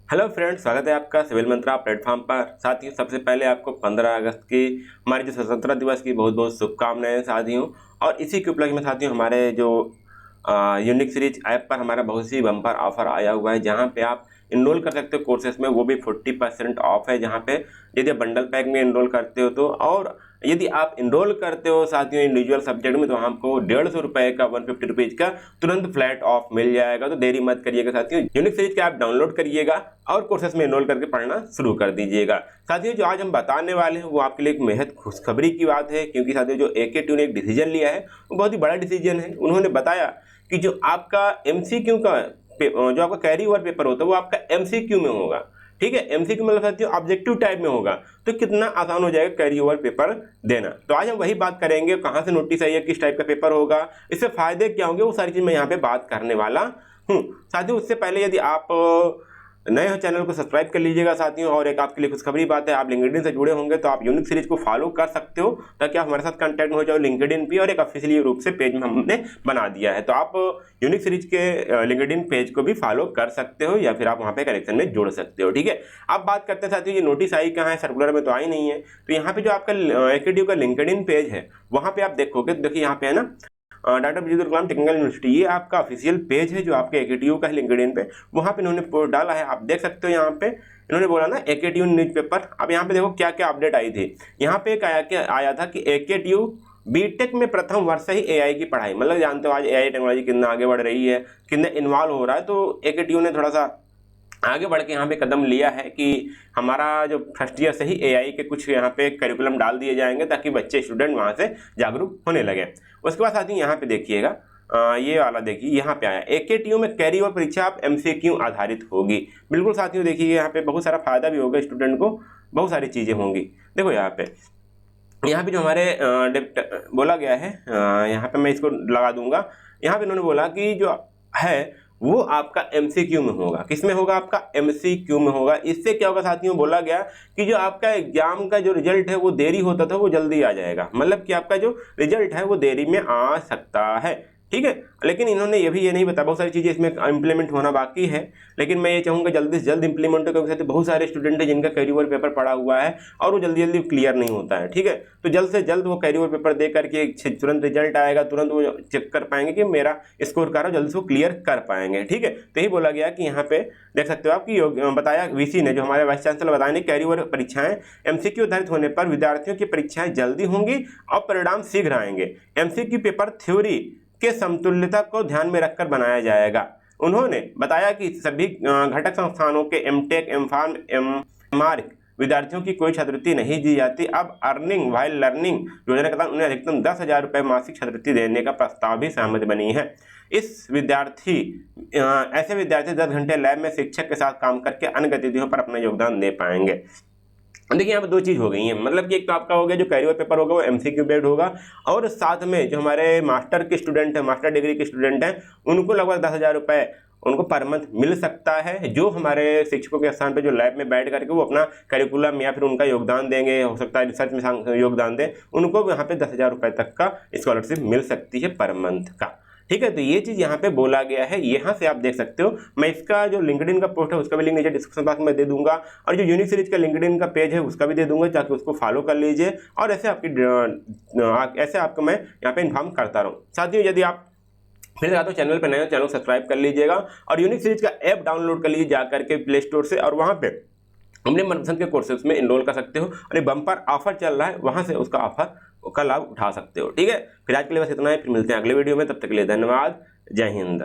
Hello friends, स्वागत है आपका सिविल मंत्रा प्लेटफॉर्म पर। साथियों, सबसे पहले आपको 15 अगस्त की हमारे जो स्वतंत्रता दिवस की बहुत बहुत शुभकामनाएं साथियों। और इसी के उपलक्ष्य में साथियों हमारे जो यूनिक सीरीज ऐप पर हमारा बहुत सी बम्पर ऑफर आया हुआ है, जहां पे आप इनरोल कर सकते हो कोर्सेज में, वो भी 40% ऑफ है। जहां पे यदि आप बंडल पैक में इनरोल करते हो तो, और यदि आप इनरोल करते हो साथियों इंडिविजुअल सब्जेक्ट में, तो आपको 150 रुपये का 150 रुपीज का तुरंत फ्लैट ऑफ मिल जाएगा। तो देरी मत करिएगा साथियों, यूनिक सीरीज का ऐप डाउनलोड करिएगा और कोर्सेज में इनरोल करके पढ़ना शुरू कर दीजिएगा। साथियों, जो आज हम बताने वाले हैं वो आपके लिए एक बेहद खुशखबरी की बात है, क्योंकि साथियों जो AKTU ने एक डिसीजन लिया है वो बहुत ही बड़ा डिसीजन है। उन्होंने बताया कि जो आपका MCQ का जो आपका कैरी ओवर पेपर होता है वो आपका MCQ में होगा। ठीक है, MCQ मतलब साथियों ऑब्जेक्टिव टाइप में होगा, तो कितना आसान हो जाएगा कैरी ओवर पेपर देना। तो आज हम वही बात करेंगे, कहाँ से नोटिस आई है, किस टाइप का पेपर होगा, इससे फायदे क्या होंगे, वो सारी चीज मैं यहाँ पे बात करने वाला हूँ। साथियों, उससे पहले यदि आप नए हो चैनल को सब्सक्राइब कर लीजिएगा साथियों। और एक आपके लिए खुशखबरी बात है, आप लिंक्डइन से जुड़े होंगे तो आप यूनिक सीरीज को फॉलो कर सकते हो, ताकि आप हमारे साथ कांटेक्ट में हो जाओ लिंक्डइन पे। और एक ऑफिशियली रूप से पेज में हमने बना दिया है, तो आप यूनिक सीरीज के लिंक्डइन पेज को भी फॉलो कर सकते हो, या फिर आप वहाँ पे कनेक्शन में जुड़ सकते हो। ठीक है, अब बात करते हैं साथियों, ये नोटिस आई कहाँ है, सर्कुलर में तो आई नहीं है। तो यहाँ पे जो आपका AKTU का लिंक्डइन पेज है वहाँ पे आप देखोगे, तो देखिए यहाँ पे है ना doctor Abdul Kalam technical university, ये आपका ऑफिशियल पेज है जो आपके AKTU का है लिंक्डइन पे। वहाँ पे इन्होंने पोस्ट डाला है, आप देख सकते हो। यहाँ पे इन्होंने बोला ना AKTU न्यूज़पेपर। अब यहाँ पे देखो क्या क्या अपडेट आई थी। यहाँ पे एक आया था कि AKTU बीटेक में प्रथम वर्ष से ही AI की पढ़ाई, मतलब जानते हो आज AI टेक्नोलॉजी कितना आगे बढ़ रही है, कितना इन्वॉल्व हो रहा है। तो AKTU ने थोड़ा सा आगे बढ़ के यहाँ पे कदम लिया है कि हमारा जो फर्स्ट ईयर से ही AI के कुछ यहाँ पे करिकुलम डाल दिए जाएंगे, ताकि बच्चे स्टूडेंट वहाँ से जागरूक होने लगे। उसके बाद साथियों यहाँ पे देखिएगा, ये वाला देखिए यहाँ पे आया AKTU में कैरी ओवर परीक्षा आप MCQ आधारित होगी। बिल्कुल साथियों, देखिए यहाँ पे बहुत सारा फायदा भी होगा स्टूडेंट को, बहुत सारी चीज़ें होंगी। देखो यहाँ पे जो हमारे बोला गया है, यहाँ पे मैं इसको लगा दूंगा। यहाँ पे इन्होंने बोला कि जो है वो आपका MCQ में होगा। किस में होगा? आपका MCQ में होगा। इससे क्या होगा साथियों, बोला गया कि जो आपका एग्जाम का जो रिजल्ट है वो देरी होता था वो जल्दी आ जाएगा, मतलब कि आपका जो रिजल्ट है वो देरी में आ सकता है। ठीक है, लेकिन इन्होंने ये नहीं बताया, बहुत सारी चीज़ें इसमें इंप्लीमेंट होना बाकी है, लेकिन मैं ये चाहूँगा जल्दी से जल्द इंप्लीमेंट हो, क्योंकि बहुत सारे स्टूडेंट हैं जिनका कैरी ओवर पेपर पड़ा हुआ है और वो जल्दी जल्दी क्लियर नहीं होता है। ठीक है, तो जल्द से जल्द वो कैरी ओवर पेपर दे करके तुरंत रिजल्ट आएगा, तुरंत वो चेक कर पाएंगे कि मेरा स्कोर क्या है, जल्दी से वो क्लियर कर पाएंगे। ठीक है, तो यही बोला गया कि यहाँ पे देख सकते हो आप कि बताया VC ने, जो हमारे वाइस चांसलर बताया, कैरी ओवर परीक्षाएं MCQ आधारित होने पर विद्यार्थियों की परीक्षाएं जल्दी होंगी और परिणाम शीघ्र आएंगे। MCQ पेपर थ्योरी के समतुल्यता को ध्यान में रखकर बनाया जाएगा। उन्होंने बताया कि सभी घटक संस्थानों के MTech, M.Pharm, MMR विद्यार्थियों की कोई छात्रवृत्ति नहीं दी जाती। अब अर्निंग वाइल लर्निंग योजना के तहत उन्हें अधिकतम 10,000 रुपये मासिक छात्रवृत्ति देने का प्रस्ताव भी सहमति बनी है। ऐसे विद्यार्थी 10 घंटे लैब में शिक्षक के साथ काम करके अन्य गतिविधियों पर अपना योगदान दे पाएंगे। देखिए यहाँ पे दो चीज़ हो गई हैं, मतलब कि एक तो आपका हो गया जो कैरी ओवर पेपर होगा वो MCQ बेस्ड होगा, और साथ में जो हमारे मास्टर के स्टूडेंट हैं, मास्टर डिग्री के स्टूडेंट हैं, उनको लगभग 10,000 रुपये उनको पर मंथ मिल सकता है, जो हमारे शिक्षकों के स्थान पे जो लैब में बैठ करके वो अपना करिकुलम या फिर उनका योगदान देंगे, हो सकता है रिसर्च में योगदान दें, उनको यहाँ पे 10,000 रुपये तक का स्कॉलरशिप मिल सकती है पर मंथ का। ठीक है, तो ये चीज़ यहाँ पे बोला गया है, यहाँ से आप देख सकते हो। मैं इसका जो लिंक्डइन का पोस्ट है उसका भी लिंक नीचे डिस्क्रिप्शन बॉक्स में दे दूंगा, और जो यूनिक सीरीज का लिंक्डइन का पेज है उसका भी दे दूंगा, ताकि उसको फॉलो कर लीजिए, और ऐसे आपको मैं यहाँ पे इन्फॉर्म करता रहूँ। साथियों, यदि आप फिर तो चैनल पर नए हो, चैनल सब्सक्राइब कर लीजिएगा, और यूनिक सीरीज का ऐप डाउनलोड कर लीजिए जाकर के प्ले स्टोर से, और वहाँ पे अपने मनपसंद के कोर्सेज में इनरोल कर सकते हो, और एक बम्पर ऑफर चल रहा है, वहाँ से उसका ऑफर का लाभ उठा सकते हो। ठीक है, फिर आज के लिए बस इतना है, फिर मिलते हैं अगले वीडियो में, तब तक के लिए धन्यवाद। जय हिंद।